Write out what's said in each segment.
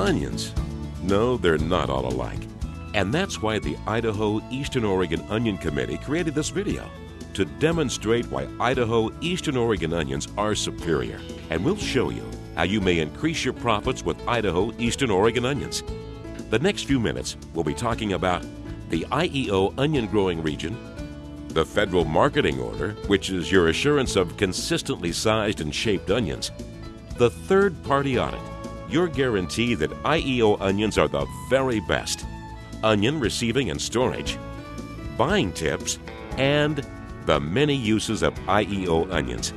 Onions. No, they're not all alike. And that's why the Idaho-Eastern Oregon Onion Committee created this video to demonstrate why Idaho-Eastern Oregon onions are superior. And we'll show you how you may increase your profits with Idaho-Eastern Oregon onions. The next few minutes, we'll be talking about the IEO onion growing region, the federal marketing order, which is your assurance of consistently sized and shaped onions, the third-party audit, your guarantee that IEO onions are the very best, onion receiving and storage, buying tips, and the many uses of IEO onions.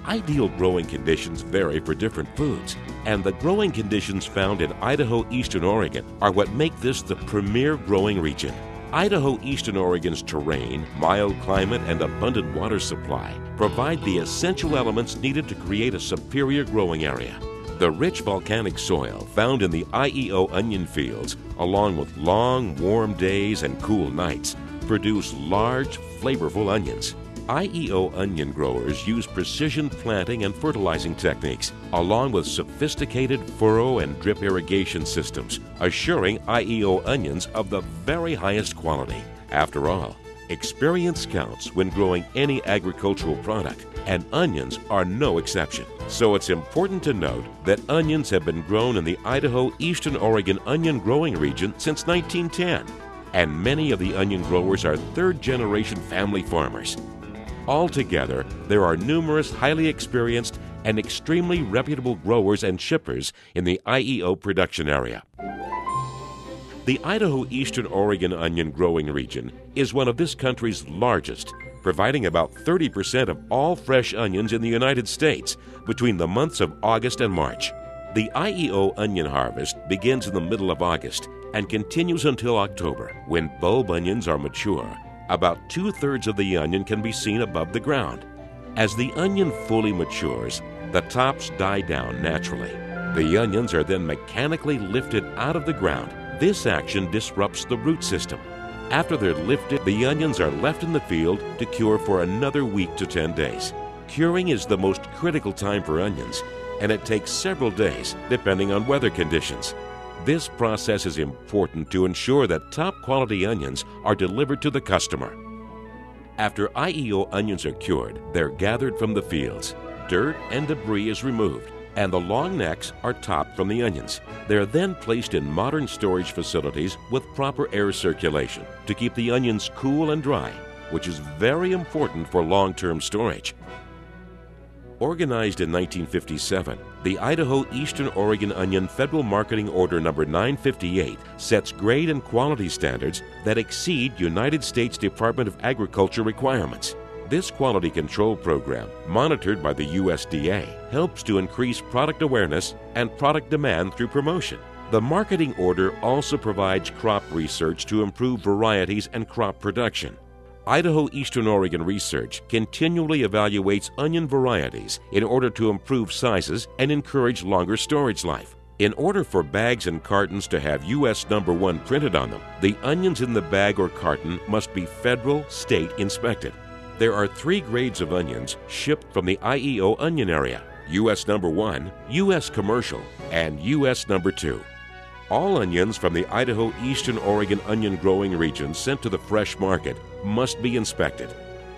Ideal growing conditions vary for different foods, and the growing conditions found in Idaho-Eastern Oregon are what make this the premier growing region. Idaho-Eastern Oregon's terrain, mild climate, and abundant water supply provide the essential elements needed to create a superior growing area. The rich volcanic soil found in the IEO onion fields, along with long, warm days and cool nights, produce large, flavorful onions. IEO onion growers use precision planting and fertilizing techniques, along with sophisticated furrow and drip irrigation systems, assuring IEO onions of the very highest quality. After all, experience counts when growing any agricultural product, and onions are no exception. So it's important to note that onions have been grown in the Idaho-Eastern Oregon onion growing region since 1910, and many of the onion growers are third-generation family farmers. Altogether, there are numerous highly experienced and extremely reputable growers and shippers in the IEO production area. The Idaho-Eastern Oregon onion growing region is one of this country's largest, providing about 30% of all fresh onions in the United States between the months of August and March. The IEO onion harvest begins in the middle of August and continues until October, when bulb onions are mature. About 2/3 of the onion can be seen above the ground. As the onion fully matures, the tops die down naturally. The onions are then mechanically lifted out of the ground. This action disrupts the root system. After they're lifted, the onions are left in the field to cure for another week to 10 days. Curing is the most critical time for onions, and it takes several days, depending on weather conditions. This process is important to ensure that top-quality onions are delivered to the customer. After IEO onions are cured, they're gathered from the fields. Dirt and debris is removed, and the long necks are topped from the onions. They're then placed in modern storage facilities with proper air circulation to keep the onions cool and dry, which is very important for long-term storage. Organized in 1957, the Idaho-Eastern Oregon Onion Federal Marketing Order No. 958 sets grade and quality standards that exceed United States Department of Agriculture requirements. This quality control program, monitored by the USDA, helps to increase product awareness and product demand through promotion. The marketing order also provides crop research to improve varieties and crop production. Idaho-Eastern Oregon Research continually evaluates onion varieties in order to improve sizes and encourage longer storage life. In order for bags and cartons to have U.S. No. 1 printed on them, the onions in the bag or carton must be federal, state inspected. There are 3 grades of onions shipped from the IEO onion area: U.S. No. 1, U.S. Commercial, and U.S. No. 2. All onions from the Idaho-Eastern Oregon onion growing region sent to the fresh market must be inspected.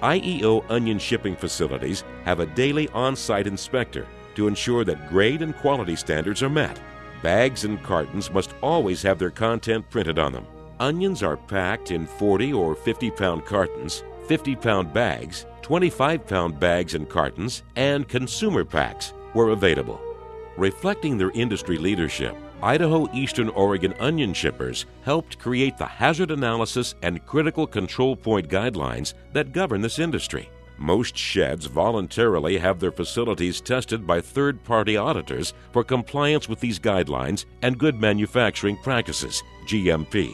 IEO onion shipping facilities have a daily on-site inspector to ensure that grade and quality standards are met. Bags and cartons must always have their content printed on them. Onions are packed in 40 or 50-pound cartons, 50-pound bags, 25-pound bags and cartons, and consumer packs where available. Reflecting their industry leadership, Idaho-Eastern Oregon onion shippers helped create the hazard analysis and critical control point guidelines that govern this industry. Most sheds voluntarily have their facilities tested by third-party auditors for compliance with these guidelines and good manufacturing practices, GMP.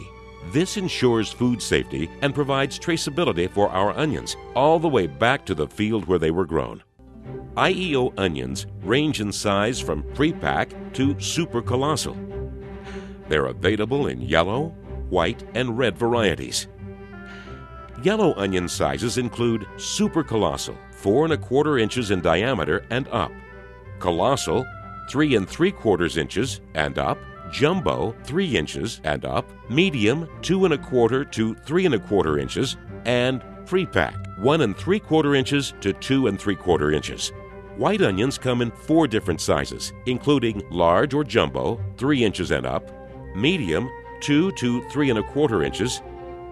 This ensures food safety and provides traceability for our onions all the way back to the field where they were grown. IEO onions range in size from pre-pack to super colossal. They're available in yellow, white, and red varieties. Yellow onion sizes include super colossal, 4 1/4 inches in diameter and up; colossal, 3 3/4 inches and up; jumbo 3 inches and up, medium 2 1/4 to 3 1/4 inches, and pre-pack 1 3/4 inches to 2 3/4 inches. White onions come in 4 different sizes, including large or jumbo 3 inches and up, medium 2 to 3 1/4 inches,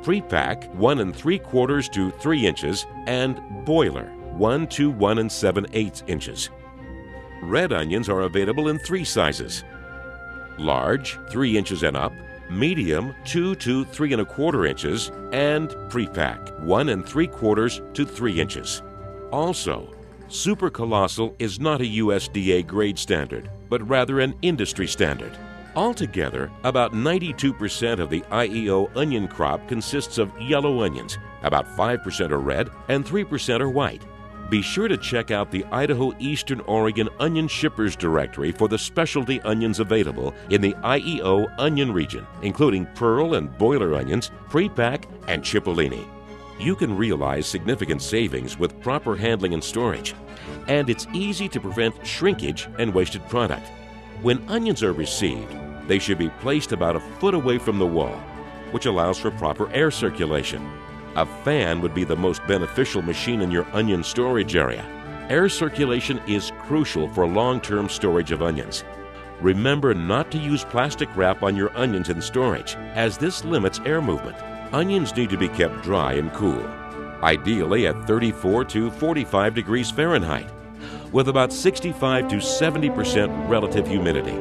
pre-pack 1 3/4 to 3 inches, and boiler 1 to 1 7/8 inches. Red onions are available in 3 sizes: large 3 inches and up, medium 2 to 3 1/4 inches, and pre-pack 1 3/4 to 3 inches. Also, Super Colossal is not a USDA grade standard, but rather an industry standard. Altogether, about 92% of the IEO onion crop consists of yellow onions, about 5% are red, and 3% are white. Be sure to check out the Idaho Eastern Oregon Onion Shippers Directory for the specialty onions available in the IEO onion region, including pearl and boiler onions, pre-pack, and cipollini. You can realize significant savings with proper handling and storage, and it's easy to prevent shrinkage and wasted product. When onions are received, they should be placed about a foot away from the wall, which allows for proper air circulation. A fan would be the most beneficial machine in your onion storage area. Air circulation is crucial for long-term storage of onions. Remember not to use plastic wrap on your onions in storage, as this limits air movement. Onions need to be kept dry and cool, ideally at 34 to 45 degrees Fahrenheit, with about 65 to 70% relative humidity.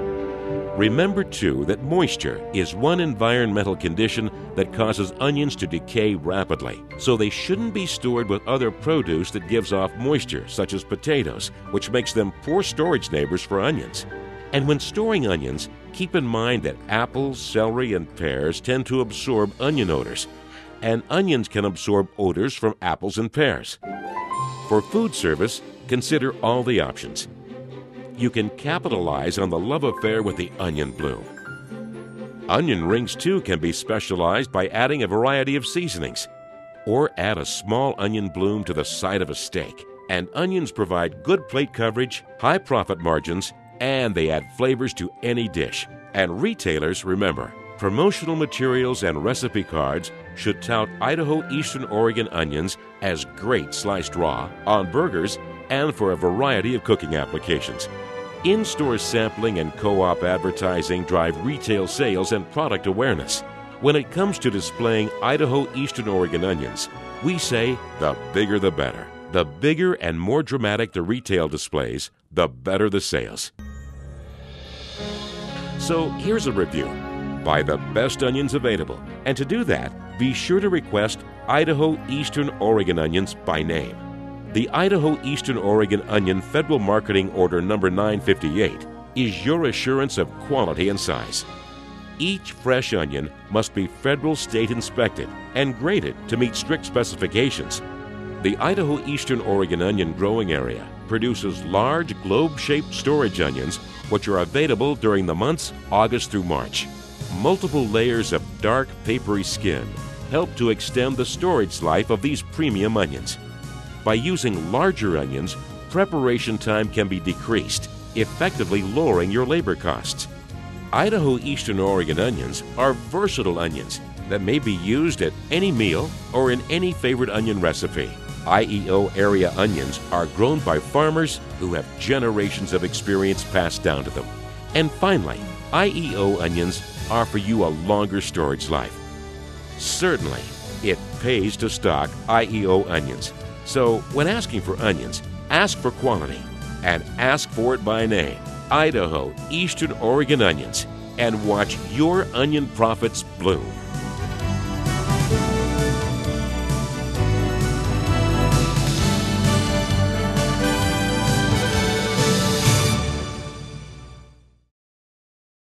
Remember, too, that moisture is one environmental condition that causes onions to decay rapidly, so they shouldn't be stored with other produce that gives off moisture, such as potatoes, which makes them poor storage neighbors for onions. And when storing onions, keep in mind that apples, celery, and pears tend to absorb onion odors, and onions can absorb odors from apples and pears. For food service, consider all the options. You can capitalize on the love affair with the onion bloom. Onion rings, too, can be specialized by adding a variety of seasonings, or add a small onion bloom to the side of a steak. And onions provide good plate coverage, high profit margins, and they add flavors to any dish. And retailers, remember, promotional materials and recipe cards should tout Idaho Eastern Oregon onions as great sliced raw, on burgers, and for a variety of cooking applications. In-store sampling and co-op advertising drive retail sales and product awareness. When it comes to displaying Idaho Eastern Oregon onions, we say the bigger the better. The bigger and more dramatic the retail displays, the better the sales. So here's a review. Buy the best onions available, and to do that, be sure to request Idaho Eastern Oregon onions by name. The Idaho Eastern Oregon Onion Federal Marketing Order Number 958 is your assurance of quality and size. Each fresh onion must be federal state inspected and graded to meet strict specifications. The Idaho Eastern Oregon Onion growing area produces large globe-shaped storage onions which are available during the months August through March. Multiple layers of dark, papery skin help to extend the storage life of these premium onions. By using larger onions, preparation time can be decreased, effectively lowering your labor costs. Idaho Eastern Oregon onions are versatile onions that may be used at any meal or in any favorite onion recipe. IEO area onions are grown by farmers who have generations of experience passed down to them. And finally, IEO onions offer you a longer storage life. Certainly, it pays to stock IEO onions. So when asking for onions, ask for quality and ask for it by name. Idaho Eastern Oregon onions, and watch your onion profits bloom.